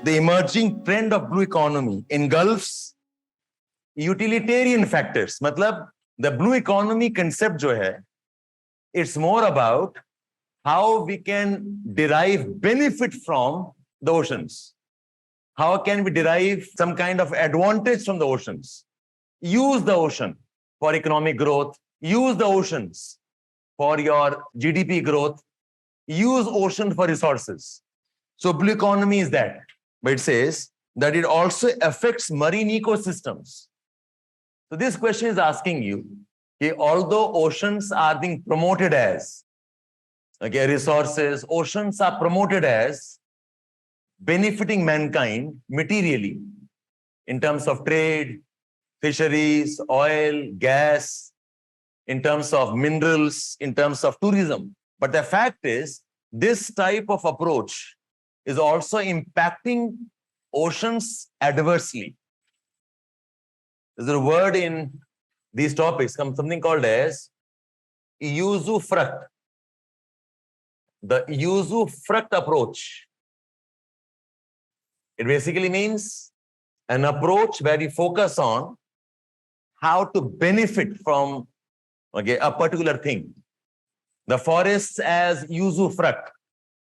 the emerging trend of blue economy engulfs utilitarian factors. मतलब the blue economy concept जो है, it's more about how we can derive benefit from the oceans. How can we derive some kind of advantage from the oceans? Use the ocean for economic growth. Use the oceans for your GDP growth. Use ocean for resources. So blue economy is that. But it says that it also affects marine ecosystems. So this question is asking you, although oceans are being promoted as resources, oceans are promoted as benefiting mankind materially in terms of trade, fisheries, oil, gas, in terms of minerals, in terms of tourism. But the fact is, this type of approach is also impacting oceans adversely. There's a word in these topics, something called as usufruct. The usufruct approach. It basically means an approach where you focus on how to benefit from a particular thing. The forests as usufruct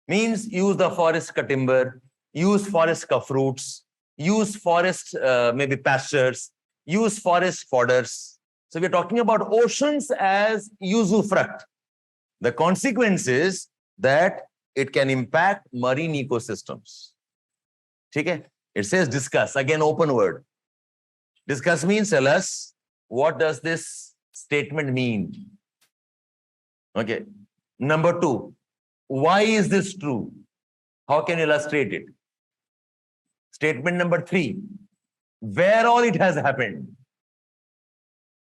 means use the forest ka timber, use forest ka fruits, use forest maybe pastures, use forest fodders. So we're talking about oceans as usufruct. The consequence is that it can impact marine ecosystems. Okay? It says discuss, again open word. Discuss means tell us, what does this statement mean? Okay. Number 2, why is this true? How can you illustrate it? Statement number 3, where all it has happened.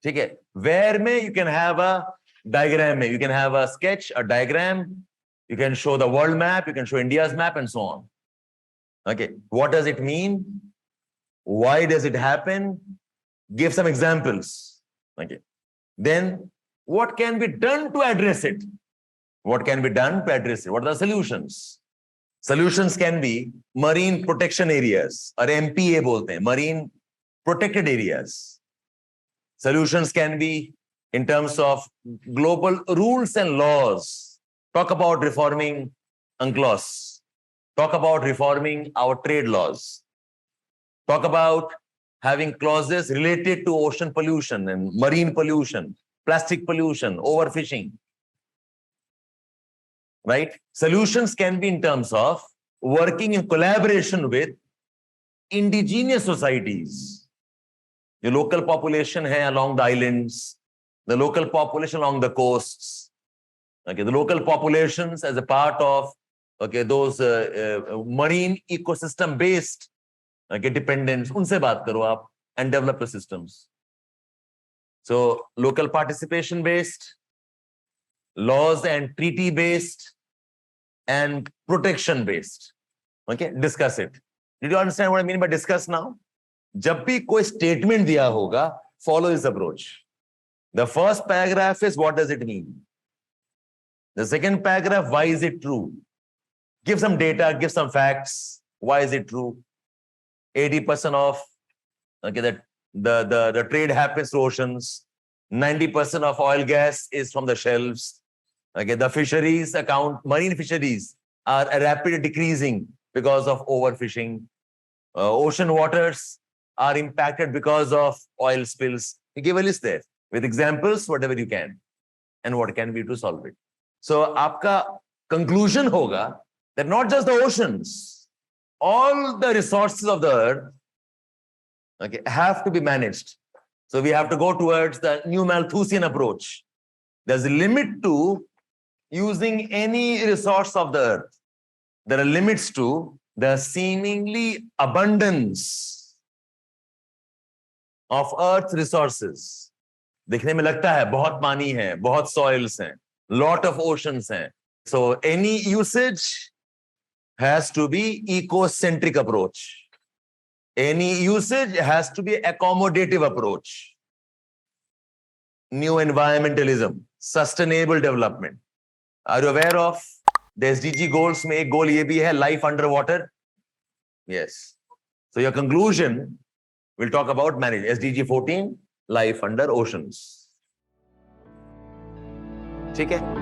Okay. Where may you can have a diagram, you can have a sketch, a diagram, you can show the world map, you can show India's map and so on. Okay. What does it mean? Why does it happen? Give some examples. Okay. Then what can be done to address it? What can be done to address it? What are the solutions? Solutions can be marine protection areas, or MPA bolte hain, marine protected areas. Solutions can be in terms of global rules and laws. Talk about reforming UNCLOS. Talk about reforming our trade laws. Talk about having clauses related to ocean pollution and marine pollution, plastic pollution, overfishing. Right? Solutions can be in terms of working in collaboration with indigenous societies. The local population hai along the islands, the local population along the coasts. Okay, the local populations as a part of those marine ecosystem based dependents, unse baat karo aap and develop the systems. So local participation based, laws and treaty based, and protection based. Okay, discuss it. Did you understand what I mean by discuss now? जब भी कोई statement दिया होगा, follow this approach. The first paragraph is what does it mean? The second paragraph, why is it true? Give some data, give some facts. Why is it true? 80% of the trade happens through oceans. 90% of oil gas is from the shelves. Okay, the fisheries account, marine fisheries are rapidly decreasing because of overfishing. Ocean waters are impacted because of oil spills. You give a list there with examples, whatever you can, and what can we do to solve it. So, आपका conclusion होगा that not just the oceans, all the resources of the earth have to be managed. So we have to go towards the new Malthusian approach. There's a limit to using any resource of the earth. There are limits to the seemingly abundance of earth's resources. दिखने में लगता है बहुत पानी है, बहुत soils हैं, lot of oceans हैं. So any usage has to be ecocentric approach. Any usage has to be accommodative approach. New environmentalism, sustainable development. Are you aware of the SDG goals? में एक goal ये भी है life underwater. Yes. So your conclusion, we'll talk about marriage. SDG 14, life under oceans. ठीक है?